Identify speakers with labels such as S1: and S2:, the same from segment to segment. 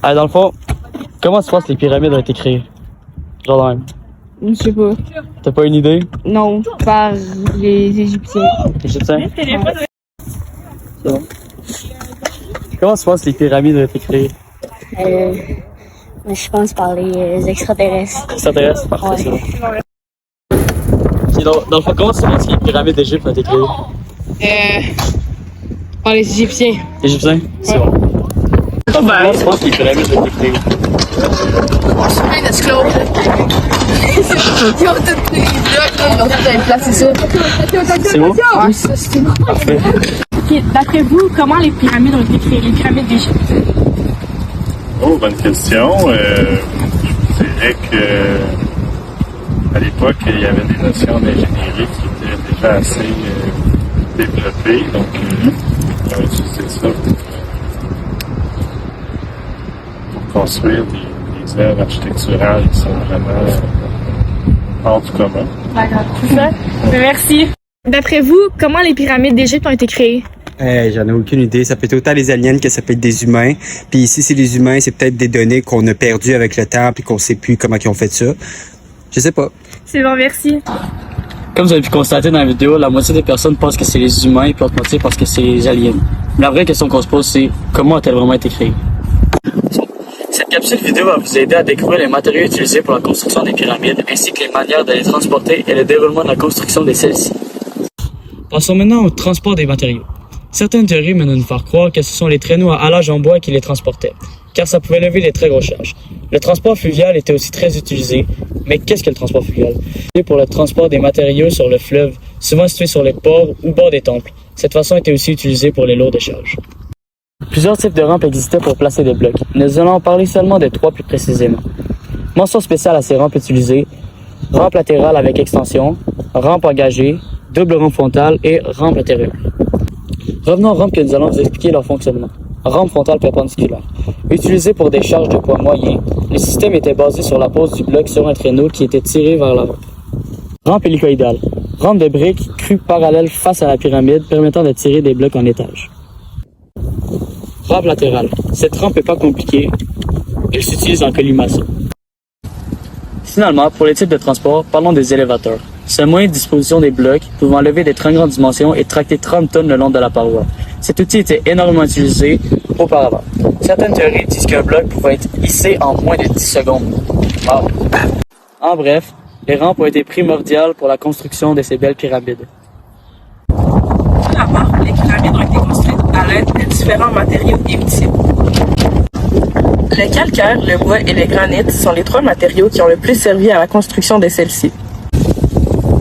S1: Ah, dans le fond, comment tu penses que les pyramides ont été créées? Genre de même.
S2: Je sais pas.
S1: T'as pas une idée?
S2: Non, par les Égyptiens.
S1: Égyptiens? C'est bon. Comment tu penses que les pyramides ont été créées?
S3: Je pense par les extraterrestres.
S1: Extraterrestres? Parfait, c'est bon. Ok, dans le fond, comment tu penses que les pyramides d'Égypte ont été créées?
S2: Par les Égyptiens.
S1: Égyptiens? C'est bon. Comment tu penses que les pyramides ont été créées?
S2: Plein d'esclaves. Ils ont tout pris les blocs, ils ont tout placé ça.
S1: C'est bon?
S2: Ouais, ça c'est bon.
S1: Parfait.
S4: Ok, d'après vous, comment les pyramides ont été créées, les pyramides d'Égypte?
S5: Oh, bonne question. Je dirais que à l'époque, il y avait des notions d'ingénierie qui étaient déjà assez développées, donc on va utiliser ça pour construire des œuvres architecturales qui sont vraiment hors du commun.
S4: D'accord, c'est ça. Merci. D'après vous, comment les pyramides d'Égypte ont été créées?
S6: J'en ai aucune idée. Ça peut être autant les aliens que ça peut être des humains. Puis si c'est les humains, c'est peut-être des données qu'on a perdues avec le temps puis qu'on sait plus comment ils ont fait ça. Je sais pas.
S4: C'est bon, merci.
S1: Comme vous avez pu constater dans la vidéo, la moitié des personnes pensent que c'est les humains, puis l'autre moitié pense que c'est les aliens. La vraie question qu'on se pose, c'est comment a-t-elle vraiment été créée? Cette capsule vidéo va vous aider à découvrir les matériaux utilisés pour la construction des pyramides, ainsi que les manières de les transporter et le déroulement de la construction de celles-ci. Passons maintenant au transport des matériaux. Certaines théories mènent à nous faire croire que ce sont les traîneaux à halage en bois qui les transportaient, car ça pouvait lever des très grosses charges. Le transport fluvial était aussi très utilisé, mais qu'est-ce que le transport fluvial? Pour le transport des matériaux sur le fleuve, souvent situé sur les ports ou bord des temples. Cette façon était aussi utilisée pour les lourdes charges. Plusieurs types de rampes existaient pour placer des blocs. Nous allons en parler seulement de 3 plus précisément. Mention spéciale à ces rampes utilisées: rampe latérale avec extension, rampe engagée, double rampe frontale et rampe latérale. Revenons aux rampes que nous allons vous expliquer leur fonctionnement. Rampe frontale perpendiculaire. Utilisée pour des charges de poids moyens, le système était basé sur la pose du bloc sur un traîneau qui était tiré vers la rampe. Rampe hélicoïdale. Rampe de briques crue parallèle face à la pyramide permettant de tirer des blocs en étage. Rampe latérale. Cette rampe n'est pas compliquée. Elle s'utilise en colimaçon. Finalement, pour les types de transport, parlons des élévateurs. C'est un moyen de disposition des blocs pouvant lever des très grandes dimensions et tracter 30 tonnes le long de la paroi. Cet outil était énormément utilisé auparavant. Certaines théories disent qu'un bloc pouvait être hissé en moins de 10 secondes. Wow. En bref, les rampes ont été primordiales pour la construction de ces belles pyramides.
S7: Finalement, les pyramides ont été construites à l'aide de différents matériaux émissifs. Le calcaire, le bois et le granit sont les 3 matériaux qui ont le plus servi à la construction de celles-ci.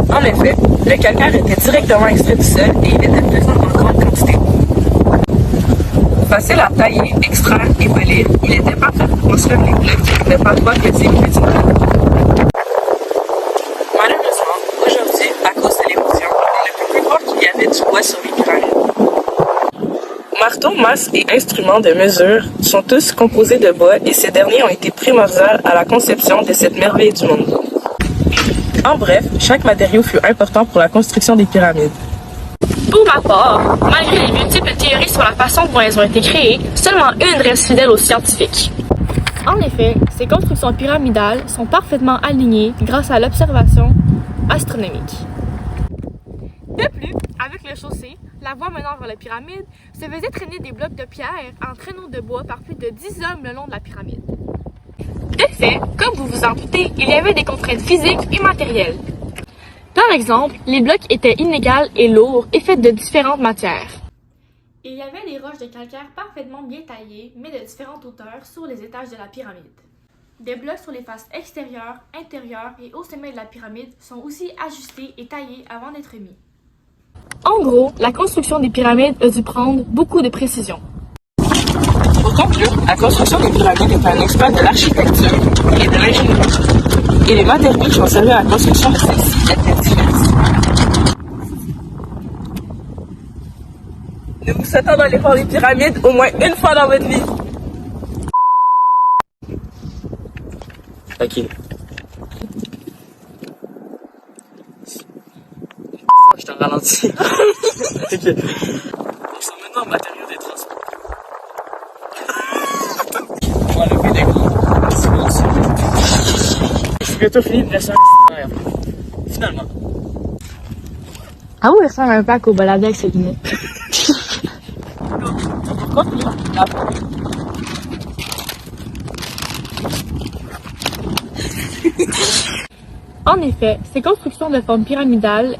S7: En effet, le calcaire était directement extrait du sol et il était présent en grande quantité. Facile à tailler, extraire et polir, il était parfait pour construire les blocs qui n'étaient pas droits que des petits. Malheureusement, aujourd'hui, à cause de l'érosion, on ne peut plus voir qu'il y avait du bois sur les pyramides. Marteaux, masses et instruments de mesure sont tous composés de bois et ces derniers ont été primordiaux à la conception de cette merveille du monde. En bref, chaque matériau fut important pour la construction des pyramides.
S4: Pour ma part, malgré les multiples théories sur la façon dont elles ont été créées, seulement une reste fidèle aux scientifiques. En effet, ces constructions pyramidales sont parfaitement alignées grâce à l'observation astronomique. De plus, avec le chaussée, la voie menant vers la pyramide se faisait traîner des blocs de pierre en traîneaux de bois par plus de 10 hommes le long de la pyramide. De fait, comme vous vous en doutez, il y avait des contraintes physiques et matérielles. Par exemple, les blocs étaient inégaux et lourds et faits de différentes matières. Il y avait des roches de calcaire parfaitement bien taillées, mais de différentes hauteurs sur les étages de la pyramide. Des blocs sur les faces extérieures, intérieures et au sommet de la pyramide sont aussi ajustés et taillés avant d'être mis. En gros, la construction des pyramides a dû prendre beaucoup de précision.
S7: Pour conclure, la construction des pyramides est un exploit de l'architecture et de l'ingénierie. Et les matériaux qui ont servi à la construction de celles-ci étaient divers. Nous vous souhaitons d'aller voir les pyramides au moins une fois dans votre vie.
S1: Ok. Je t'en ralentis. Ok. Ils sont maintenant en matériaux des transports. Voilà. C'est bientôt fini de laisser un finalement.
S4: Ah oui, il ressemble un peu à Kobolade avec ses lunettes.
S1: Pourquoi?
S4: En effet, ces constructions de forme pyramidale